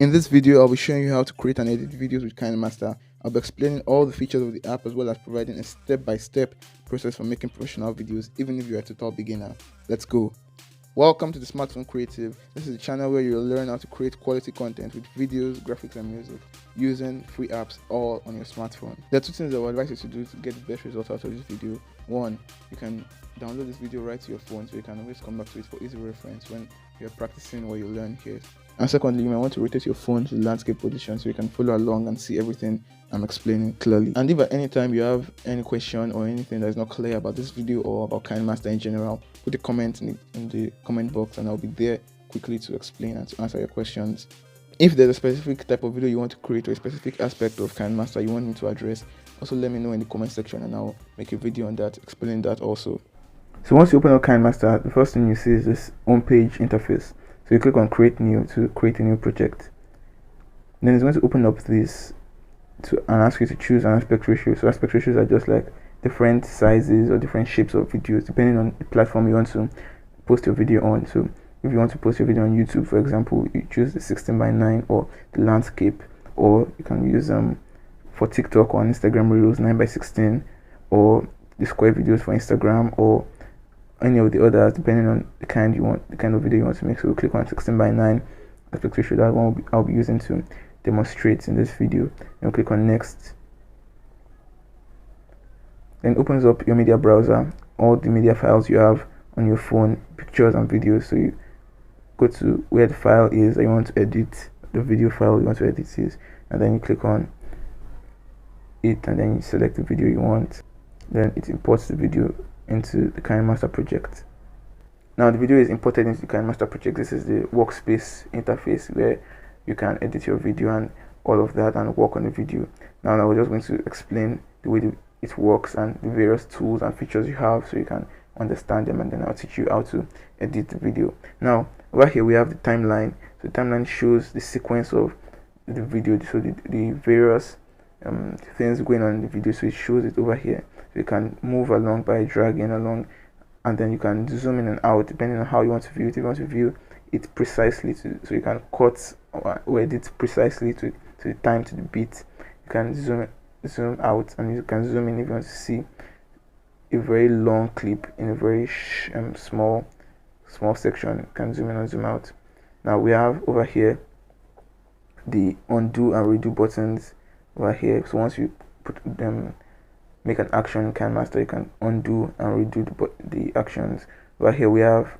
In this video, I'll be showing you how to create and edit videos with Kinemaster. I'll be explaining all the features of the app as well as providing a step-by-step process for making professional videos, even if you're a total beginner. Let's go. Welcome to the Smartphone Creative. This is the channel where you'll learn how to create quality content with videos, graphics and music using free apps all on your smartphone. There are two things I would advise you to do to get the best results out of this video. One, you can download this video right to your phone so you can always come back to it for easy reference when you're practicing what you learn here. And secondly, you might want to rotate your phone to the landscape position so you can follow along and see everything I'm explaining clearly. And if at any time you have any question or anything that is not clear about this video or about Kinemaster in general, put a comment in the comment box and I'll be there quickly to explain and to answer your questions. If there's a specific type of video you want to create or a specific aspect of Kinemaster you want me to address, also let me know in the comment section and I'll make a video on that, explaining that also. So once you open up Kinemaster, the first thing you see is this home-page interface. So you click on create new to create a new project. Then it's going to open up this and ask you to choose an aspect ratio. So aspect ratios are just like different sizes or different shapes of videos depending on the platform you want to post your video on. So if you want to post your video on YouTube, for example, you choose the 16:9 or the landscape, or you can use for TikTok or on Instagram Reels 9:16, or the square videos for Instagram, or any of the others depending on the kind of video you want to make. So we'll click on 16:9 aspect ratio. That one I'll be using to demonstrate in this video. And click on next. Then opens up your media browser, all the media files you have on your phone, pictures and videos. So you go to where the file is that you want to edit, the video file you want to edit is, and then you click on it and then you select the video you want. Then it imports the video into the Kinemaster project. Now the video is imported into the Kinemaster project. This is the workspace interface where you can edit your video and all of that and work on the video. Now we're just going to explain the way it works and the various tools and features you have so you can understand them, and then I'll teach you how to edit the video. Now over here we have the timeline. So the timeline shows the sequence of the video, so the various things going on in the video. So it shows it over here. So you can move along by dragging along, and then you can zoom in and out depending on how you want to view it. If you want to view it precisely, so you can cut or edit precisely to the time, to the beat. You can zoom out, and you can zoom in if you want to see a very long clip in a very small section. You can zoom in and zoom out. Now we have over here the undo and redo buttons over here. So once you put them, make an action in Kinemaster, you can undo and redo the actions. Right here we have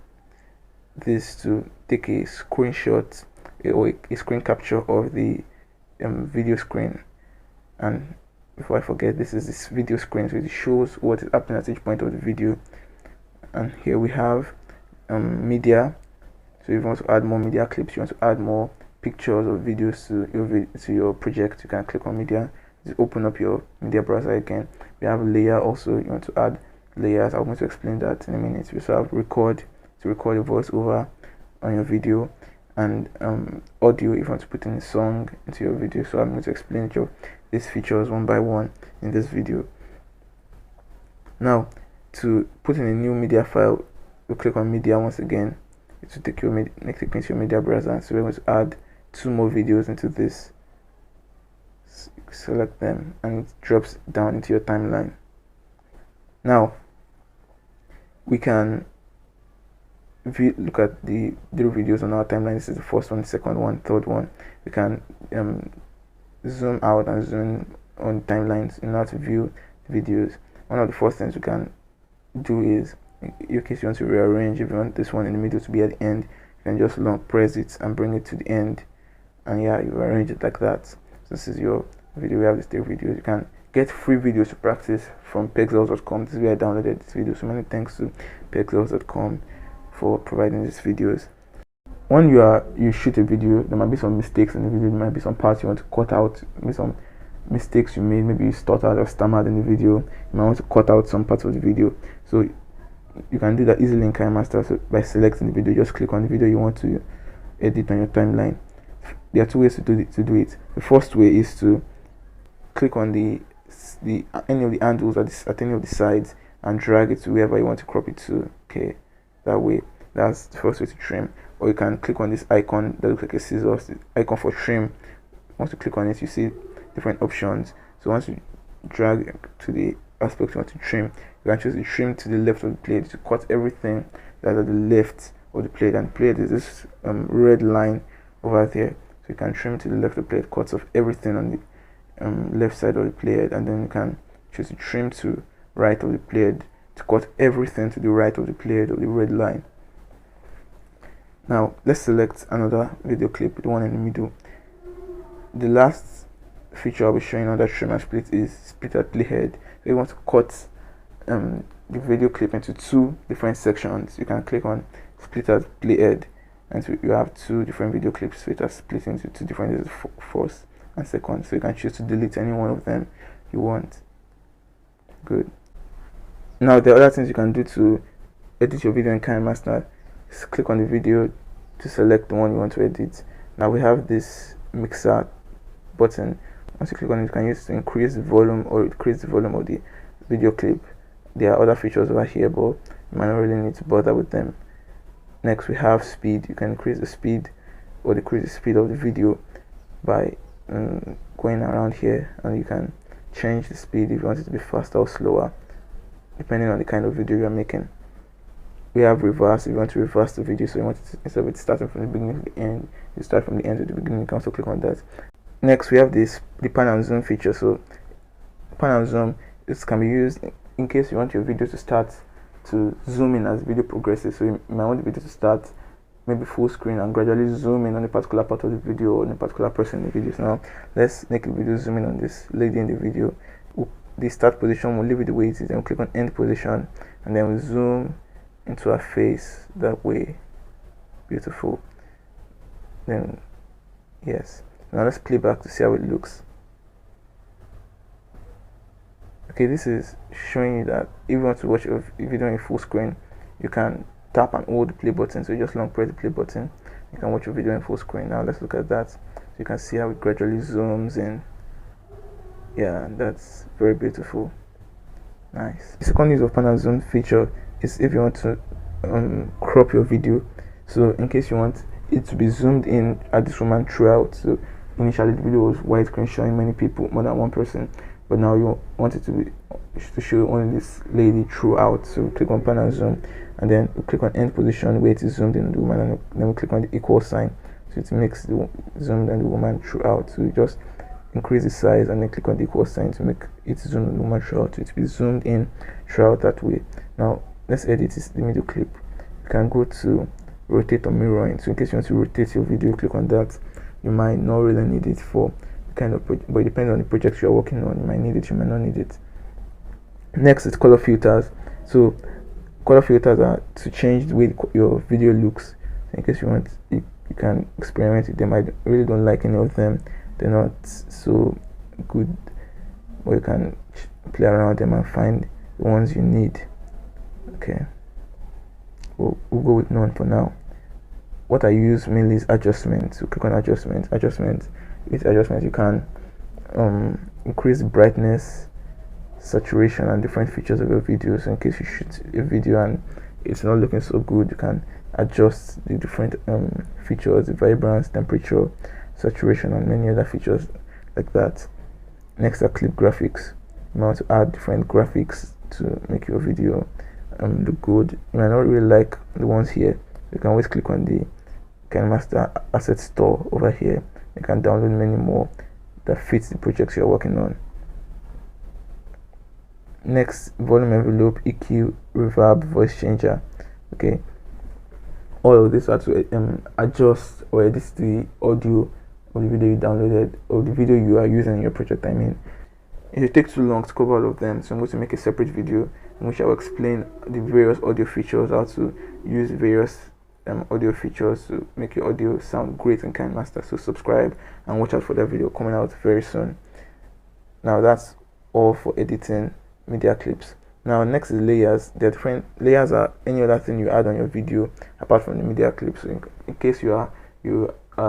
this to take a screenshot or a screen capture of the video screen. And before I forget, this is this video screen, so it shows what is happening at each point of the video. And here we have media. So if you want to add more media clips, you want to add more pictures or videos to your project, you can click on media. Just open up your media browser again. We have layer also. You want to add layers. I'm going to explain that in a minute. We also have record to record your voiceover on your video, and audio if you want to put in a song into your video. So I'm going to explain these features one by one in this video. Now to put in a new media file, we click on media once again. It will take your into your media browser. So we're going to add 2 more videos into this. Select them and it drops down into your timeline. Now we can look at the videos on our timeline. This is the first one, second one, third one. We can zoom out and zoom in on timelines in order to view the videos. One of the first things we can do is, in case you want to rearrange, if you want this one in the middle to be at the end, you can just long press it and bring it to the end, and yeah, you arrange it like that. So this is your video. We have these 3 videos. You can get free videos to practice from pexels.com. This is where I downloaded this video, so many thanks to pexels.com for providing these videos. When you shoot a video, there might be some mistakes in the video. There might be some parts you want to cut out, maybe some mistakes you made, maybe you stuttered or stammered in the video. You might want to cut out some parts of the video. So you can do that easily in Kinemaster. So by selecting the video, just click on the video you want to edit on your timeline. There are 2 ways to do it. The first way is to click on any of the handles at any of the sides and drag it to wherever you want to crop it to. Okay, that way, that's the first way to trim. or you can click on this icon that looks like a scissors, the icon for trim. Once you click on it, you see different options. So once you drag to the aspect you want to trim, you can choose the trim to the left of the blade to cut everything that's at the left of the blade. And blade is this red line over there, so you can trim to the left of the blade, cuts off everything on the left side of the blade, and then you can choose to trim to right of the blade to cut everything to the right of the blade of the red line. Now let's select another video clip, the one in the middle. The last feature I'll be showing on that trim and split is split at Playhead. So you want to cut the video clip into two different sections. You can click on split at Playhead, and so you have two different video clips. So it has split into two different first and second. So you can choose to delete any one of them you want. Good. Now the other things you can do to edit your video in Kinemaster is click on the video to select the one you want to edit. Now we have this mixer button. Once you click on it, you can use it to increase the volume or decrease the volume of the video clip. There are other features over here, but you might not really need to bother with them. Next we have speed. You can increase the speed or decrease the speed of the video by going around here, and you can change the speed if you want it to be faster or slower depending on the kind of video you are making. We have reverse. If you want to reverse the video, so you want it, instead of it starting from the beginning to the end, you start from the end to the beginning. You can also click on that. Next we have the pan and zoom feature. So pan and zoom, this can be used in case you want your video to start to zoom in as the video progresses. So you might want the video to start maybe full screen and gradually zoom in on a particular part of the video or on a particular person in the video. So now let's make a video zoom in on this lady in the video. The start position, we'll leave it the way it is, and we'll click on end position, and then we'll zoom into her face that way. Beautiful. Then yes, now let's play back to see how it looks. Okay, this is showing you that if you want to watch a video in full screen, you can tap and hold the play button. So you just long press the play button, you can watch a video in full screen. Now let's look at that. So you can see how it gradually zooms in. Yeah, that's very beautiful. Nice. The second use of pan and zoom feature is if you want to crop your video. So in case you want it to be zoomed in at this moment throughout. So initially the video was widescreen showing many people, more than one person, but now you want it to show only this lady throughout. So click on pan and zoom, and then we click on end position where it is zoomed in on the woman, and then we click on the equal sign, so it makes the zoomed and the woman throughout. So you just increase the size and then click on the equal sign to make it zoom on the woman throughout, so it be zoomed in throughout that way. Now let's edit the middle clip. You can go to rotate or mirroring. So in case you want to rotate your video, you click on that. You might not really need it for kind of but it depends on the project you are working on. You might need it, you might not need it. Next is color filters. So color filters are to change the way your video looks. So in case you want, you can experiment with them. I really don't like any of them, they're not so good, but you can play around them and find the ones you need. Okay, we'll go with none for now. What I use mainly is adjustments. So click on adjustments. With adjustments you can increase the brightness, saturation, and different features of your video. So in case you shoot a video and it's not looking so good, you can adjust the different features, the vibrance, temperature, saturation, and many other features like that. Next are clip graphics. You might want to add different graphics to make your video look good. You might not really like the ones here. You can always click on the Kinemaster asset store over here. You can download many more that fits the projects you're working on. Next, volume envelope, EQ, reverb, voice changer. Okay, all of this are to adjust or edit the audio of the video you downloaded or the video you are using in your project. I mean, it will take too long to cover all of them, so I'm going to make a separate video in which I will explain the various audio features, how to use various audio features to make your audio sound great in Kinemaster. So subscribe and watch out for that video coming out very soon. Now that's all for editing media clips. Now next is layers. The different layers are any other thing you add on your video apart from the media clips. So in case you are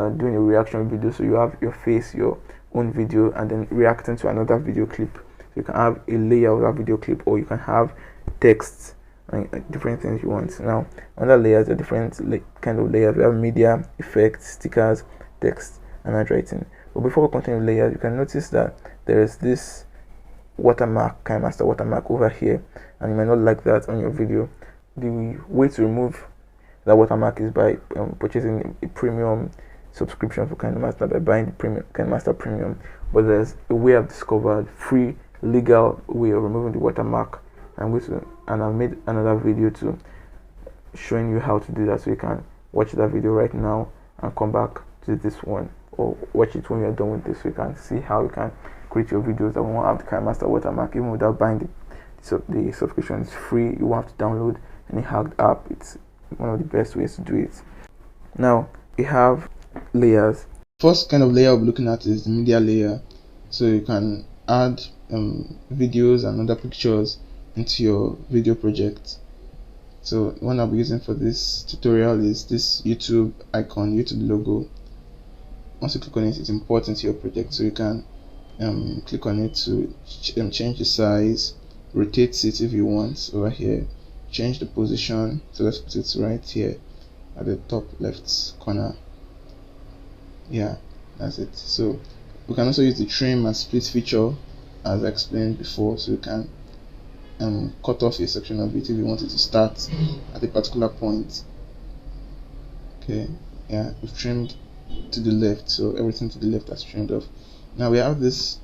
doing a reaction video, so you have your face, your own video, and then reacting to another video clip. So you can have a layer of that video clip, or you can have text and different things you want. Now, under layers, there are different kind of layers. We have media, effects, stickers, text, and handwriting. But before we continue with layers, you can notice that there is this watermark, Kinemaster watermark over here, and you might not like that on your video. The way to remove that watermark is by purchasing a premium subscription for Kinemaster, by buying the premium Kinemaster premium. But there's a way I've discovered, free legal way of removing the watermark. I'm going to, and I've made another video to showing you how to do that, so you can watch that video right now and come back to this one, or watch it when you're done with this, so you can see how you can create your videos that won't have the Kinemaster watermark even without buying the subscription. It's free. You won't have to download any hacked app. It's one of the best ways to do it. Now we have layers. First kind of layer we'll be looking at is the media layer. So you can add videos and other pictures into your video project. So one I'll be using for this tutorial is this YouTube icon, YouTube logo. Once you click on it, it's important to your project, so you can click on it to change the size, rotate it if you want over here, change the position. So let's put it right here at the top left corner. Yeah, that's it. So we can also use the trim and split feature as I explained before, so you can cut off a section of it if you want it to start at a particular point. Okay, yeah, we've trimmed to the left, so everything to the left has trimmed off. Now we have this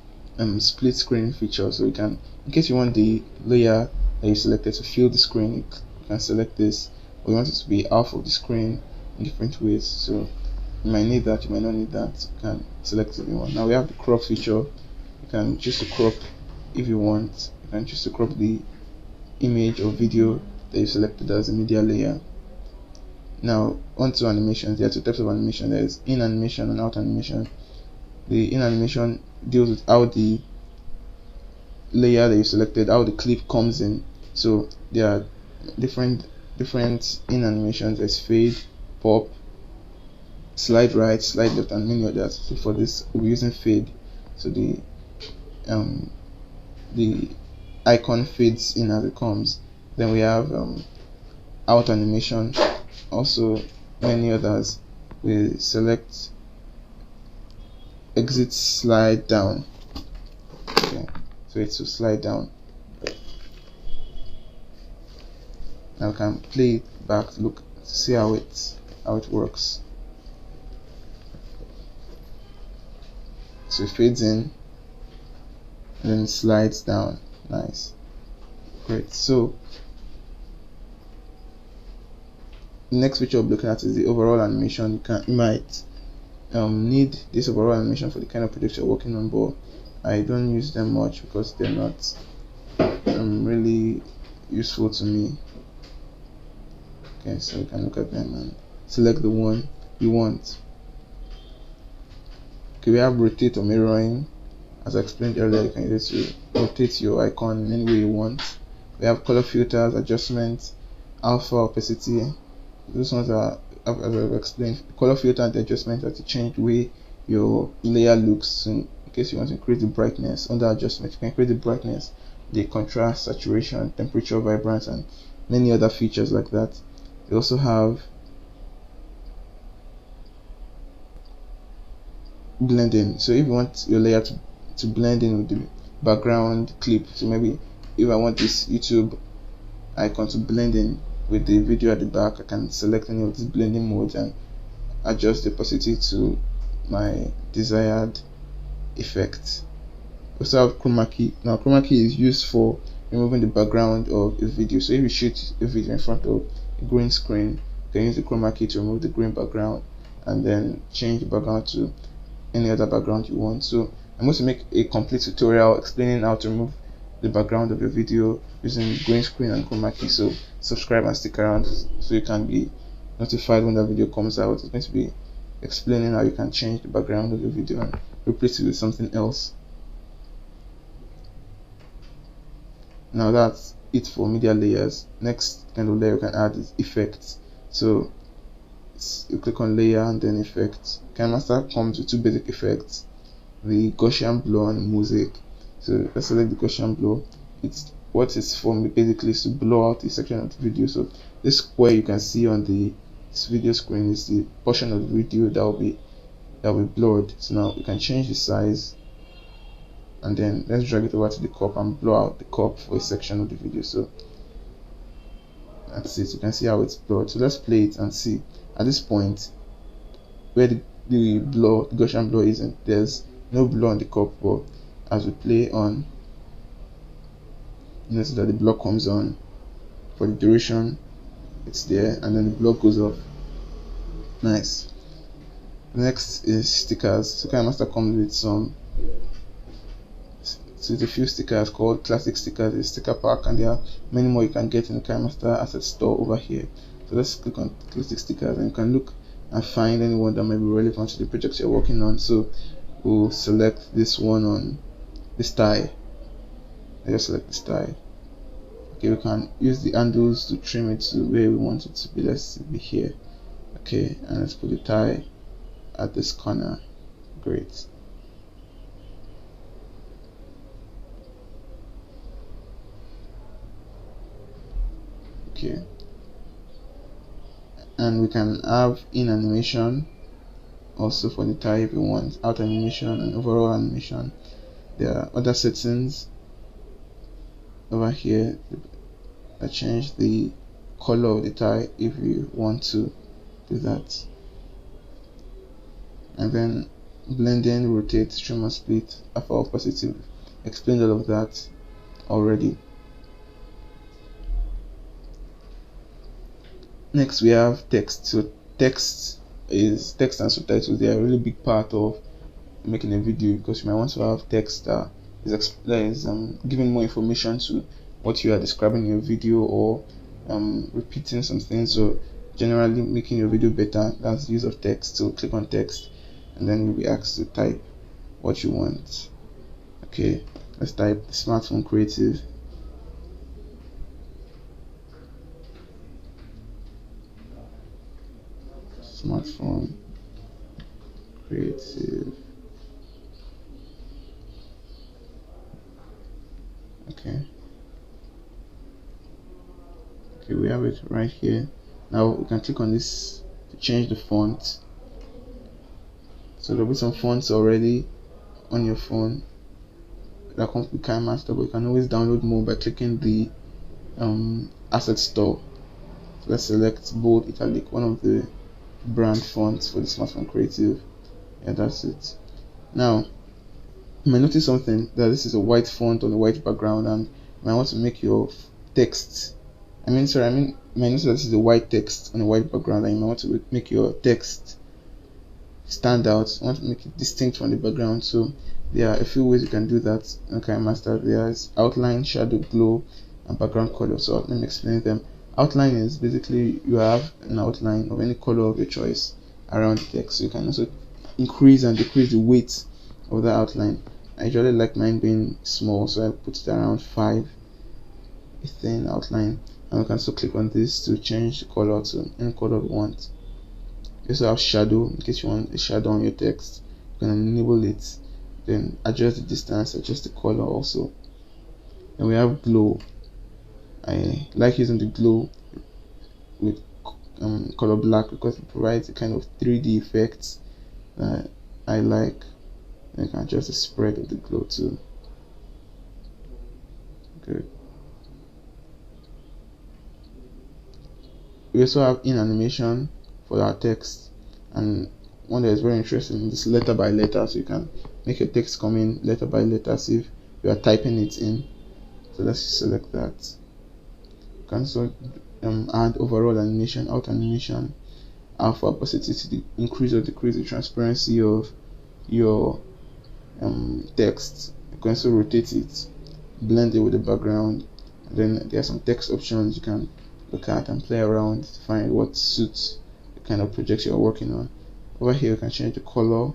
split screen feature, so you can, in case you want the layer that you selected to fill the screen, you can select this, or you want it to be half of the screen in different ways. So you might need that, you might not need that. You can select if you want. Now we have the crop feature. You can choose to crop if you want. You can choose to crop the image or video that you selected as a media layer. Now onto animations. There are two types of animation. There is in animation and out animation. The in animation deals with how the layer that you selected, how the clip comes in. So there are different in animations. There's fade, pop, slide right, slide left, and many others. So for this we'll be using fade. So the icon fades in as it comes. Then we have out animation, also many others. We select exit slide down. Okay, so it's to slide down. Now we can play it back to look to see how it works. So it fades in and then slides down. Nice, great. So the next feature we're looking at is the overall animation. You might need this overall animation for the kind of project you're working on, but I don't use them much because they're not really useful to me. Okay, so you can look at them and select the one you want. Okay, we have rotate or mirroring. As I explained earlier, you can use it to rotate your icon in any way you want. We have color filters, adjustments, alpha, opacity. Those ones are, as I've explained, color filter and the adjustment are to change the way your layer looks. So in case you want to increase the brightness, under adjustment you can increase the brightness, the contrast, saturation, temperature, vibrance, and many other features like that. You also have blending. So if you want your layer to blend in with the background clip, so maybe if I want this YouTube icon to blend in with the video at the back, I can select any of these blending modes and adjust the opacity to my desired effect. We also have chroma key. Now chroma key is used for removing the background of a video. So if you shoot a video in front of a green screen, you can use the chroma key to remove the green background and then change the background to any other background you want. So I'm going to make a complete tutorial explaining how to remove the background of your video using green screen and chroma key. So subscribe and stick around so you can be notified when the video comes out. It's going to be explaining how you can change the background of your video and replace it with something else. Now that's it for media layers. Next kind of layer you can add is effects. So you click on layer and then effects. Kinemaster comes with two basic effects, the Gaussian blow and mosaic. So let's select the Gaussian blow. It's what it's for basically is to blow out a section of the video. So this square you can see on this video screen is the portion of the video that will be blurred. So now we can change the size, and then let's drag it over to the crop and blow out the crop for a section of the video. So that's it. You can see how it's blurred. So let's play it and see. At this point where the Gaussian blur isn't, there's no blur on the crop, but as we play on, you notice that the blur comes on for the duration, it's there, and then the blur goes off. Nice. Next is stickers. So Kinemaster comes with a few stickers called classic stickers, a sticker pack, and there are many more you can get in the Kinemaster asset store over here. So let's click on classic stickers, and you can look and find anyone that might be relevant to the project you're working on. So we'll select this one on this tie. I just select this tie. Okay, we can use the handles to trim it to where we want it to be. Let's be here. Okay, and let's put the tie at this corner. Great. Okay, and we can have in animation also for the tie if you want, out animation and overall animation. There are other settings over here that change the color of the tie if you want to do that. And then blending, rotate, trim and split, alpha or positive. Explained all of that already. Next we have text. So text and subtitles. They are a really big part of making a video, because you might want to have text that is giving more information to what you are describing in your video, or repeating some things. So generally making your video better, that's the use of text. So click on text, and then you'll be asked to type what you want. Okay, let's type smartphone creative. Smartphone creative. Okay, we have it right here. Now we can click on this to change the font. So there'll be some fonts already on your phone that comes with Kinemaster, but you can always download more by clicking the asset store. So let's select bold italic, one of the brand fonts for the smartphone creative. Yeah, that's it. Now you might notice something, that this is a white font on a white background, and you might want to make your text, you might notice that this is a white text on a white background, and you might want to make your text stand out. You want to make it distinct from the background. So there are a few ways you can do that in Kinemaster. There's outline, shadow, glow, and background color. So let me explain them. Outline is basically you have an outline of any color of your choice around the text. So you can also increase and decrease the weight of the outline. I usually like mine being small, so I put it around 5, a thin outline. And we can also click on this to change the color to any color we want. You also have shadow, in case you want a shadow on your text. You can enable it, then adjust the distance, adjust the color also. Then we have glow. I like using the glow with color black, because it provides a kind of 3D effect that I like. And you can adjust the spread of the glow too. Good. We also have in animation for our text, and one that is very interesting is letter by letter. So you can make your text come in letter by letter as if you are typing it in. So let's select that. You can also add overall animation, out animation, alpha, positive, to increase or decrease the transparency of your text. You can also rotate it, blend it with the background, and then there are some text options you can look at and play around to find what suits the kind of project you're working on. Over here you can change the color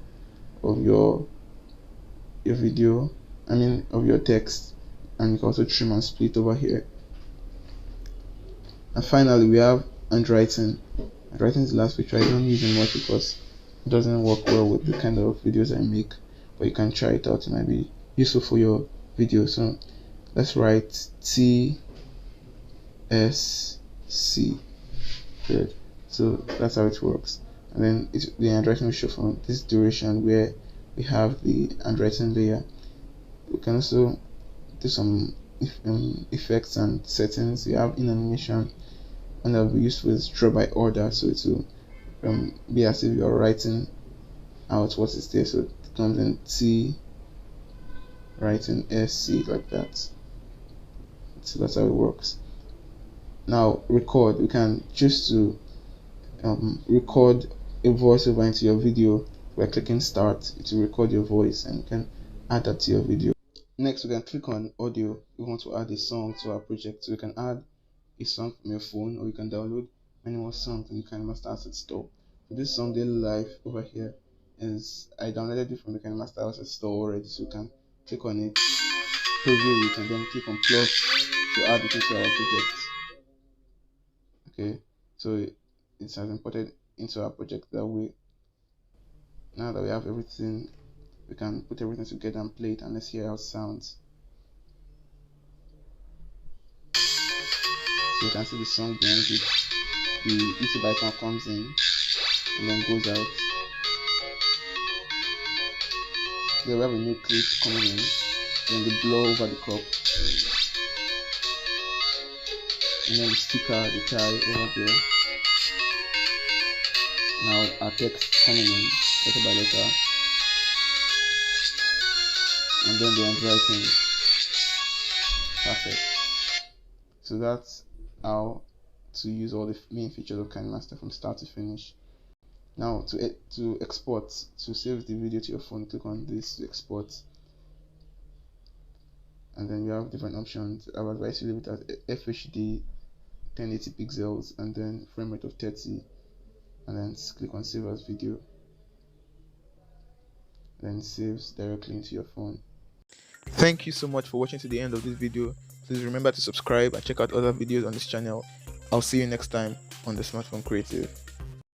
of your video, of your text, and you can also trim and split over here. And finally we have handwriting. Handwriting is the last feature. I don't use it much because it doesn't work well with the kind of videos I make, but you can try it out. It might be useful for your video. So let's write TSC. Good. So that's how it works. And then the handwriting will show from this duration where we have the handwriting layer. We can also do some effects and settings. You have in animation, and that will be useful is draw by order, so it will be as if you're writing out what is there. So it comes in T, writing SC like that. So that's how it works. Now record. We can choose to record a voiceover into your video by clicking start. It will record your voice and you can add that to your video. Next, we can click on audio. We want to add a song to our project, so you can add a song from your phone, or you can download many more songs from the Kinemaster Asset Store. So this song Daily Life over here is, I downloaded it from the Kinemaster Asset Store already, so you can click on it, preview it, and then click on plus to add it into our project. Okay, so it has imported into our project that way. Now that we have everything, we can put everything together and play it, and let's hear how it sounds. So you can see the song behind it. The YouTube icon comes in and then goes out. Then we have a new clip coming in, then the blow over the crop, and then the sticker, the tie over there. Now our text coming in letter by letter, and then the handwriting. Perfect. So that's how to use all the main features of Kinemaster from start to finish. Now to export, to save the video to your phone, click on this to export, and then you have different options. I would advise you leave it at FHD 1080 pixels and then frame rate of 30, and then click on save as video, then it saves directly into your phone. Thank you so much for watching to the end of this video. Please remember to subscribe and check out other videos on this channel. I'll see you next time on the Smartphone Creative.